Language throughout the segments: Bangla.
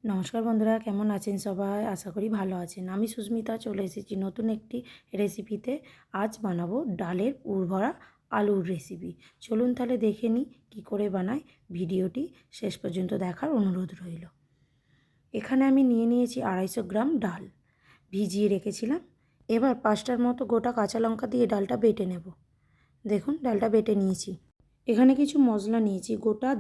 নমস্কার বন্ধুরা, কেমন আছেন সবাই? আশা করি ভালো আছেন। আমি সুস্মিতা চলে এসেছি নতুন একটি রেসিপিতে। আজ বানাবো ডালের পুরভরা আলুর রেসিপি। চলুন তাহলে দেখে নিই কী করে বানাই। ভিডিওটি শেষ পর্যন্ত দেখার অনুরোধ রইল। এখানে আমি নিয়ে নিয়েছি 250 গ্রাম ডাল, ভিজিয়ে রেখেছিলাম। এবার 5টার মতো গোটা কাঁচা লঙ্কা দিয়ে ডালটা বেটে নেব। দেখুন ডালটা বেটে নিয়েছি। এখানে কিছু মশলা নিয়েছি, গোটা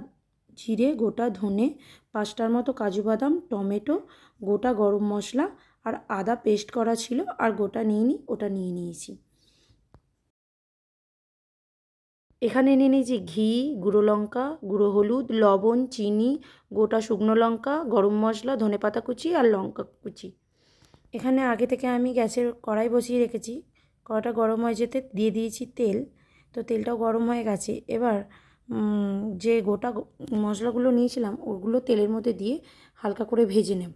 জিরে, গোটা ধনে, 5টার মতো কাজু বাদাম, টমেটো, গোটা গরম মশলা আর আদা পেস্ট করা ছিল, আর গোটা নিইনি, ওটা নিয়ে নিয়েছি। এখানে নিয়ে নিয়েছি ঘি, গুঁড়ো লঙ্কা, গুঁড়ো হলুদ, লবণ, চিনি, গোটা শুকনো লঙ্কা, গরম মশলা, ধনেপাতা কুচি আর লঙ্কা কুচি। এখানে আগে থেকে আমি গ্যাসের কড়াই বসিয়ে রেখেছি। কড়াইটা গরম হয়ে যেতে দিয়ে দিয়েছি তেল। তো তেলটাও গরম হয়ে গেছে। এবার যে গোটা মশলাগুলো নিয়েছিলাম ওগুলো তেলের মধ্যে দিয়ে হালকা করে ভেজে নেব।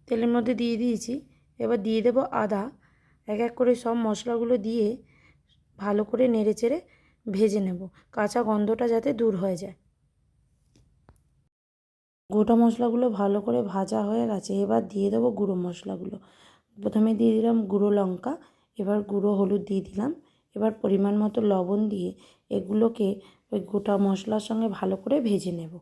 তেলের মধ্যে দিয়ে দিয়েছি। এবার দিয়ে দেব আদা। এক এক করে সব মশলাগুলো দিয়ে ভালো করে নেড়েচেড়ে ভেজে নেব, কাঁচা গন্ধটা যাতে দূর হয়ে যায়। গোটা মশলাগুলো ভালো করে ভাজা হয়ে গেছে। এবার দিয়ে দেবো গুঁড়ো মশলাগুলো। প্রথমে দিয়ে দিলাম গুঁড়ো লঙ্কা, এবার গুঁড়ো হলুদ দিয়ে দিলাম। এবার পরিমাণ মতো লবণ দিয়ে এগুলোকে ওই গোটা মশলার সঙ্গে ভালো করে ভেজে নেব।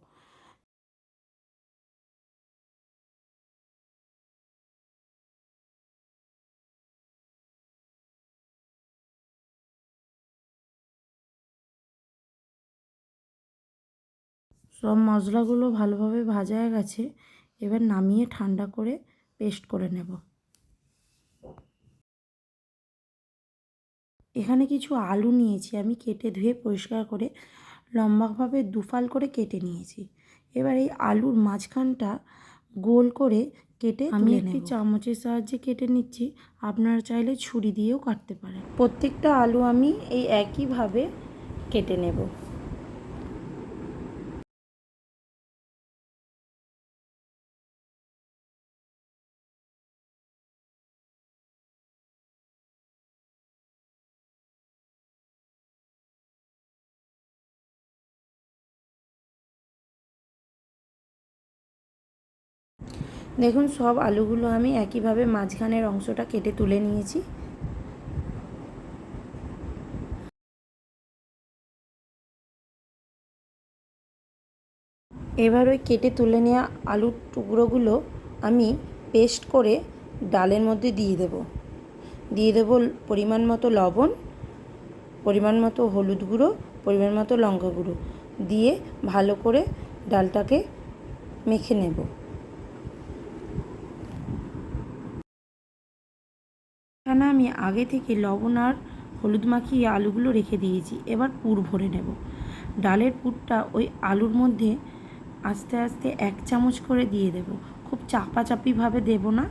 সব মশলাগুলো ভালোভাবে ভাজা হয়ে গেছে। এবার নামিয়ে ঠান্ডা করে পেস্ট করে নেব। এখানে কিছু আলু নিয়েছি, আমি কেটে ধুয়ে পরিষ্কার করে লম্বাভাবে দুফাল করে কেটে নিয়েছি। এবার এই আলুর মাঝখানটা গোল করে কেটে আমি একটি চামচের সাহায্যে কেটে নিচ্ছি। আপনারা চাইলে ছুরি দিয়েও কাটতে পারেন। প্রত্যেকটা আলু আমি এই একইভাবে কেটে নেব। দেখুন সব আলুগুলো আমি একইভাবে মাঝখানের অংশটা কেটে তুলে নিয়েছি। এবার ওই কেটে তুলে নেওয়া আলুর টুকরোগুলো আমি পেস্ট করে ডালের মধ্যে দিয়ে দেব পরিমাণ মতো লবণ, পরিমাণ মতো হলুদ গুঁড়ো, পরিমাণ মতো লঙ্কা গুঁড়ো দিয়ে ভালো করে ডালটাকে মেখে নেব। এখানে আমি আগে থেকে লবণ আর হলুদ মাখিয়ে আলুগুলো রেখে দিয়েছি। এবার পুর ভরে নেব। ডালের পুরটা ওই আলুর মধ্যে আস্তে আস্তে 1 চামচ করে দিয়ে দেব। খুব চাপাচাপিভাবে দেব না,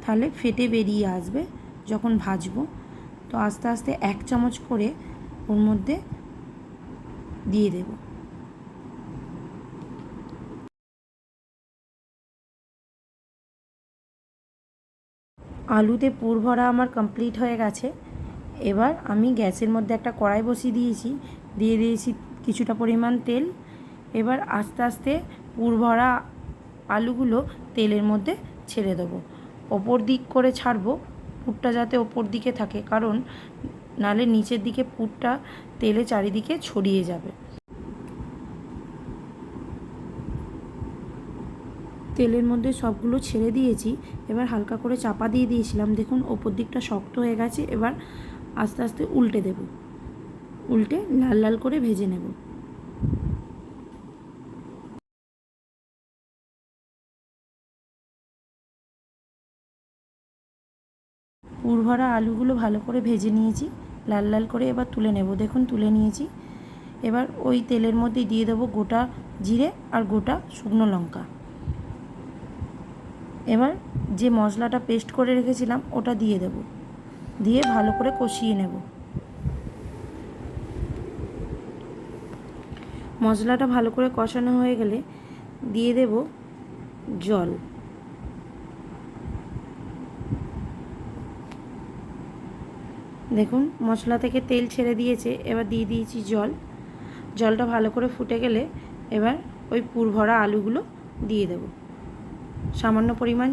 তাহলে ফেটে বেরিয়ে আসবে যখন ভাজবো। তো আস্তে আস্তে 1 চামচ করে ওর মধ্যে দিয়ে দেব। আলুতে পুর ভরা আমার কমপ্লিট হয়ে গেছে। এবার আমি গ্যাসের মধ্যে একটা কড়াই বসিয়ে দিয়েছি, দিয়ে দিয়েছি কিছুটা পরিমাণ তেল। এবার আস্তে আস্তে পুর ভরা আলুগুলো তেলের মধ্যে ছেড়ে দেবো। ওপর দিক করে ছাড়বো, পুরটা যাতে ওপর দিকে থাকে, কারণ নাহলে নিচের দিকে পুরটা তেলে চারিদিকে ছড়িয়ে যাবে। তেলের মধ্যে সবগুলো ছেড়ে দিয়েছি। এবার হালকা করে চাপা দিয়ে দিয়েছিলাম, দেখুন ওপর দিকটা শক্ত হয়ে গেছে। এবার আস্তে আস্তে উল্টে দেব, উল্টে লাল লাল করে ভেজে নেব। পুর ভরা আলুগুলো ভালো করে ভেজে নিয়েছি লাল লাল করে। এবার তুলে নেব। দেখুন তুলে নিয়েছি। এবার ওই তেলের মধ্যে দিয়ে দেবো গোটা জিরে আর গোটা শুকনো লঙ্কা। এবার যে মশলাটা পেস্ট করে রেখেছিলাম ওটা দিয়ে দেব, দিয়ে ভালো করে কষিয়ে নেব। মশলাটা ভালো করে কষানো হয়ে গেলে দিয়ে দেব জল। দেখুন মশলা থেকে তেল ছেড়ে দিয়েছে। এবার দিয়ে দিয়েছি জল। জলটা ভালো করে ফুটে গেলে এবার ওই পুর ভরা আলুগুলো দিয়ে দেব। সামান্য পরিমাণ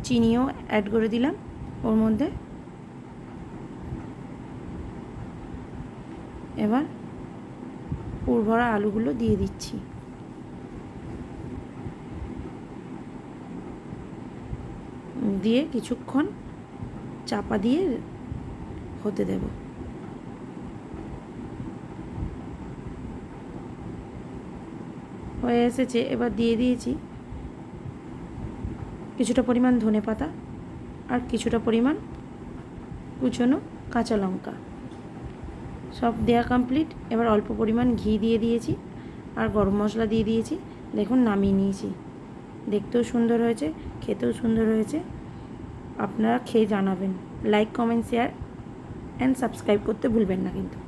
চিনিও অ্যাড করে দিলাম ওর মধ্যে। এবার পুর ভরা আলুগুলো দিয়ে দিচ্ছি। দিয়ে কিছুক্ষণ চাপা দিয়ে হতে দেব। হয়ে এসেছে। এবার দিয়ে দিয়েছি কিছুটা পরিমাণ ধনেপাতা আর কিছুটা পরিমাণ কুচনো কাঁচা লঙ্কা। সব দেওয়া কমপ্লিট। এবার অল্প পরিমাণ ঘি দিয়ে দিয়েছি আর গরম মশলা দিয়ে দিয়েছি। দেখুন নামিয়ে নিয়েছি। দেখতেও সুন্দর হয়েছে, খেতেও সুন্দর হয়েছে। আপনারা খেয়ে জানাবেন। Like, comment, share and subscribe করতে ভুলবেন না কিন্তু।